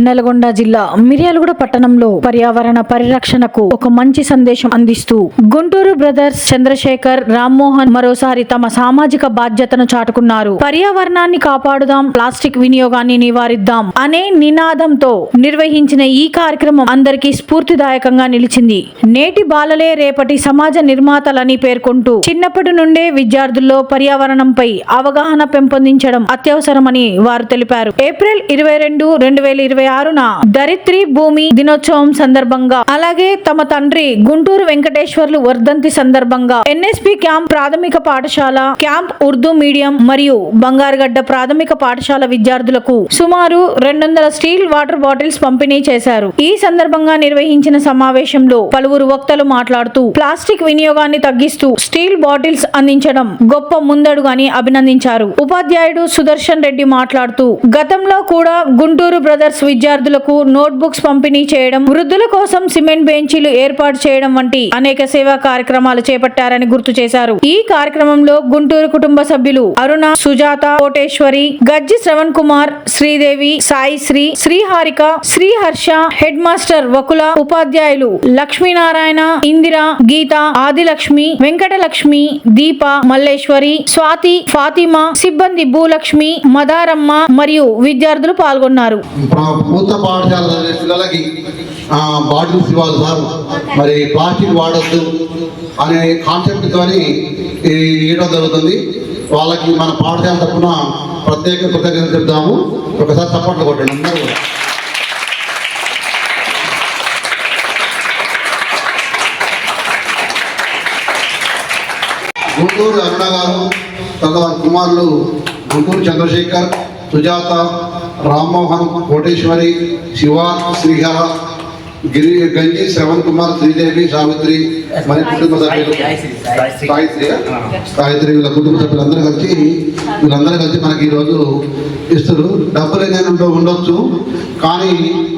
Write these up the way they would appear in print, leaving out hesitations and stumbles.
నల్గొండ జిల్లా మిర్యాలగూడ పట్టణంలో పర్యావరణ పరిరక్షణకు ఒక మంచి సందేశం అందిస్తూ గుంటూరు బ్రదర్స్ చంద్రశేఖర్, రామ్మోహన్ మరోసారి తమ సామాజిక బాధ్యతను చాటుకున్నారు. పర్యావరణాన్ని కాపాడుదాం, ప్లాస్టిక్ వినియోగాన్ని నివారిద్దాం అనే నినాదంతో నిర్వహించిన ఈ కార్యక్రమం అందరికీ స్ఫూర్తిదాయకంగా నిలిచింది. నేటి బాలలే రేపటి సమాజ నిర్మాతలని పేర్కొంటూ చిన్నప్పటి నుండే విద్యార్థుల్లో పర్యావరణంపై అవగాహన పెంపొందించడం అత్యవసరమని వారు తెలిపారు. ఏప్రిల్ 22, 2026న ధరిత్రి భూమి దినోత్సవం సందర్భంగా, అలాగే తమ తండ్రి గుంటూరు వెంకటేశ్వర్లు వర్ధంతి సందర్భంగా ఎన్ఎస్పి క్యాంప్ ప్రాథమిక పాఠశాల, క్యాంప్ ఉర్దూ మీడియం మరియు బంగారుగడ్డ ప్రాథమిక పాఠశాల విద్యార్థులకు సుమారు 200 స్టీల్ వాటర్ బాటిల్స్ పంపిణీ చేశారు. ఈ సందర్భంగా నిర్వహించిన సమావేశంలో పలువురు వక్తలు మాట్లాడుతూ ప్లాస్టిక్ వినియోగాన్ని తగ్గిస్తూ స్టీల్ బాటిల్స్ అందించడం గొప్ప ముందడుగు అని అభినందించారు. ఉపాధ్యాయుడు సుదర్శన్ రెడ్డి మాట్లాడుతూ గతంలో కూడా గుంటూరు బ్రదర్స్ విద్యార్థులకు నోట్ బుక్స్ పంపిణీ చేయడం, వృద్ధుల కోసం సిమెంట్ బెంచీలు ఏర్పాటు చేయడం వంటి అనేక సేవా కార్యక్రమాలు చేపట్టారని గుర్తు చేశారు. ఈ కార్యక్రమంలో గుంటూరు కుటుంబ సభ్యులు అరుణ, సుజాత, కోటేశ్వరి, గజ్జి శ్రవణ్ కుమార్, శ్రీదేవి, సాయిశ్రీ, శ్రీహారిక, శ్రీహర్ష, హెడ్ మాస్టర్ వకుల, ఉపాధ్యాయులు లక్ష్మీనారాయణ, ఇందిర, గీత, ఆదిలక్ష్మి, వెంకటలక్ష్మి, దీప, మల్లేశ్వరి, స్వాతి, ఫాతిమా, సిబ్బంది భూలక్ష్మి, మదారమ్మ మరియు విద్యార్థులు పాల్గొన్నారు. ప్రభుత్వ పాఠశాల పిల్లలకి బాటిల్స్ ఇవ్వాలి సార్, మరి ప్లాస్టిక్ వాడొద్దు అనే కాన్సెప్ట్ తోని ఇవ్వడం జరుగుతుంది. వాళ్ళకి మన పాఠశాల తరఫున ప్రత్యేక కృతజ్ఞతలు చెప్తాము. ఒకసారి సపోర్ట్లు కొట్టండి అందరూ. గుంటూరు అరుణ గారు, వారి కుమారులు గుంటూరు చంద్రశేఖర్, సుజాత, రామ్మోహన్, కోటేశ్వరి, శివ, శ్రీహర, గంజి శ్రవణ్ కుమార్, శ్రీదేవి, సావిత్రి, మరి కుటుంబ సభ్యులు సావిత్రి, వీళ్ళ కుటుంబ సభ్యులందరూ కలిసి మనకి ఈరోజు ఇస్తారు. డబ్బులు ఏదైనా ఉండొచ్చు, కానీ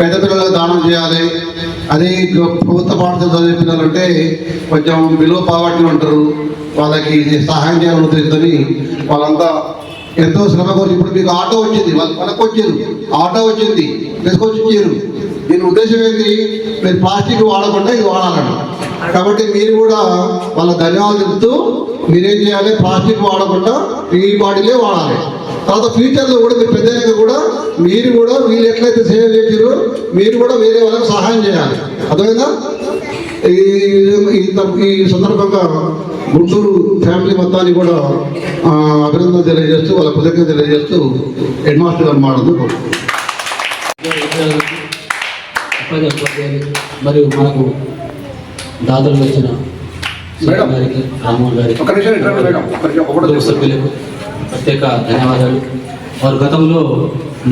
పెద్ద పిల్లలకు దానం చేయాలి. అదే ప్రభుత్వ పాఠశాల చదివే పిల్లలు అంటే కొంచెం బిలో పావర్టీ ఉంటారు, వాళ్ళకి సహాయం చేయాలని ఉద్దేశించి వాళ్ళంతా ఎంతో శ్రమ కోరి ఇప్పుడు మీకు ఆటో వచ్చింది, వాళ్ళకి వచ్చారు, ఆటో వచ్చింది తీసుకొచ్చి ఇచ్చారు. దీని ఉద్దేశం ఏంటి, మీరు ప్లాస్టిక్ వాడకుండా ఇది వాడాలని. కాబట్టి మీరు కూడా వాళ్ళ ధన్యవాదాలు చెప్తూ మీరేం చేయాలి, ప్లాస్టిక్ వాడకుండా ఈ బాడీలే వాడాలి. తర్వాత ఫ్యూచర్లో కూడా మీరు పెద్దగా కూడా మీరు కూడా వీళ్ళు ఎట్లయితే సేవ చేసారో మీరు కూడా వేరే వాళ్ళకి సహాయం చేయాలి. అర్థమైందా? ఈ సందర్భంగా గుంటూరు ఫ్యామిలీ మొత్తాన్ని కూడా అభినందన తెలియజేస్తూ, వాళ్ళ కృతజ్ఞత తెలియజేస్తూ హెడ్ మాస్టర్ గారు మాట్లాడుతూ మరియు మనకు దాతలు వచ్చిన గారికి, రామ్మోహన్ గారికి, సభ్యులకు ప్రత్యేక ధన్యవాదాలు. వారు గతంలో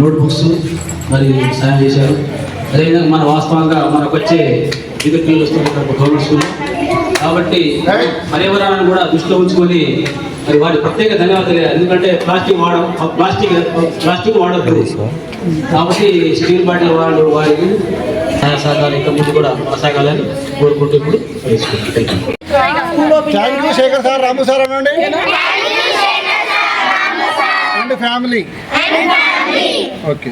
నోట్ బుక్స్ మరియు సాయం చేశారు. అదేవిధంగా మన వాస్తవంగా మనకు వచ్చే విద్యుత్ బిల్లు వస్తున్నారు గవర్నమెంట్ స్కూల్లో, కాబట్టి పర్యావరణాన్ని కూడా దృష్టిలో ఉంచుకొని మరి వారి ప్రత్యేక ధన్యవాదాలు. ఎందుకంటే ప్లాస్టిక్ వాడద్దు కాబట్టి స్టీల్ బాటిల్ వాళ్ళు వారికి సహాయ సహకారాలు ఇంకా ముందు కూడా కొనసాగాలని కోరుకుంటూ ఇప్పుడు శేఖర్ సార్, రాము సార్ అనండి ఫ్యామిలీ. ఓకే.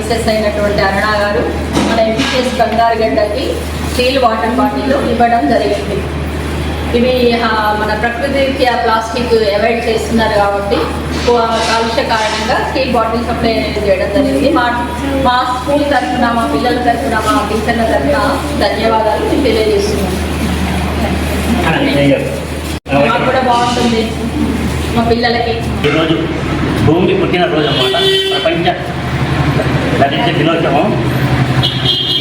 మిస్సెస్ అయినటువంటి అరుణ గారు మన ఎంపీఎస్ బంగారుగడ్డకి స్టీల్ వాటర్ బాటిల్ ఇవ్వడం జరిగింది. ఇవి మన ప్రకృతికి ప్లాస్టిక్ అవాయిడ్ చేస్తున్నారు కాబట్టి కాలుష్య కారణంగా స్టీల్ బాటిల్ సప్లై చేయడం జరిగింది. మా స్కూల్ తరఫున, మా పిల్లల తరఫున, మా టీచర్ల తరఫున ధన్యవాదాలు తెలియజేస్తున్నాను. మాకు కూడా బాగుంటుంది మా పిల్లలకి. ఈరోజు భూమి పుట్టినరోజు అన్నమాట, ప్రపంచ దళిత దినోత్సవం.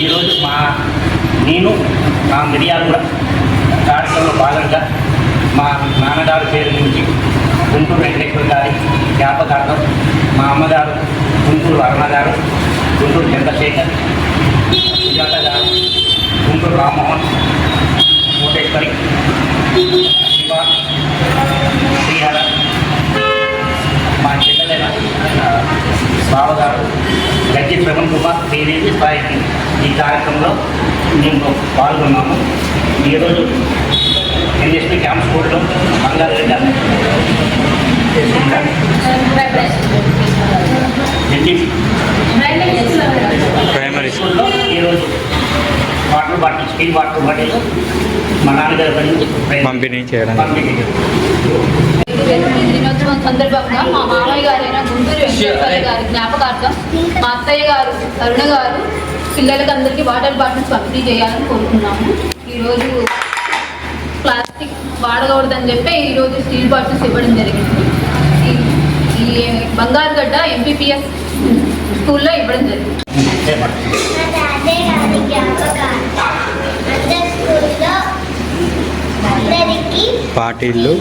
ఈరోజు నేను మా మిరియాలు కూడా కార్యక్రమంలో భాగంగా మా నాన్నగారి పేరు నుంచి గుంటూరు వెంకటేశ్వర గారి జ్ఞాపకార్థం మా అమ్మగారు గుంటూరు అరుణ గారు, గుంటూరు చంద్రశేఖర్, సుజాత గారు, గుంటూరు రామ్మోహన్, కోటేశ్వరి, శివ, శ్రీహర, మా చెల్లెలైన బావగారు గజ్జి శ్రవణ్ కుమార్, శ్రీదేవి, సాయి ఈ కార్యక్రమంలో మేము పాల్గొన్నాము. ఈరోజు ఎన్ఎస్పీ క్యాంప్ స్కూల్లో బంగారుగడ్డ ప్రైమరీ స్కూల్లో ఈరోజు water bottle, steel water bottle మా నాన్నగారి పంపిణీ చేయడం. దినోత్సవం సందర్భంగా మా మామయ్య గారైన గుంటూరు వెంకటేశ్వర గారి జ్ఞాపకార్థం మా అత్తయ్య గారు అరుణ గారు పిల్లలకి అందరికీ వాటర్ బాటిల్స్ పంపిణీ చేయాలని కోరుకున్నాము. ఈరోజు ప్లాస్టిక్ వాడకూడదని చెప్పి ఈరోజు స్టీల్ బాటిల్స్ ఇవ్వడం జరిగింది. ఈ బంగారుగడ్డ ఎంపీపీఎస్ స్కూల్లో ఇవ్వడం జరిగింది. పార్టీలు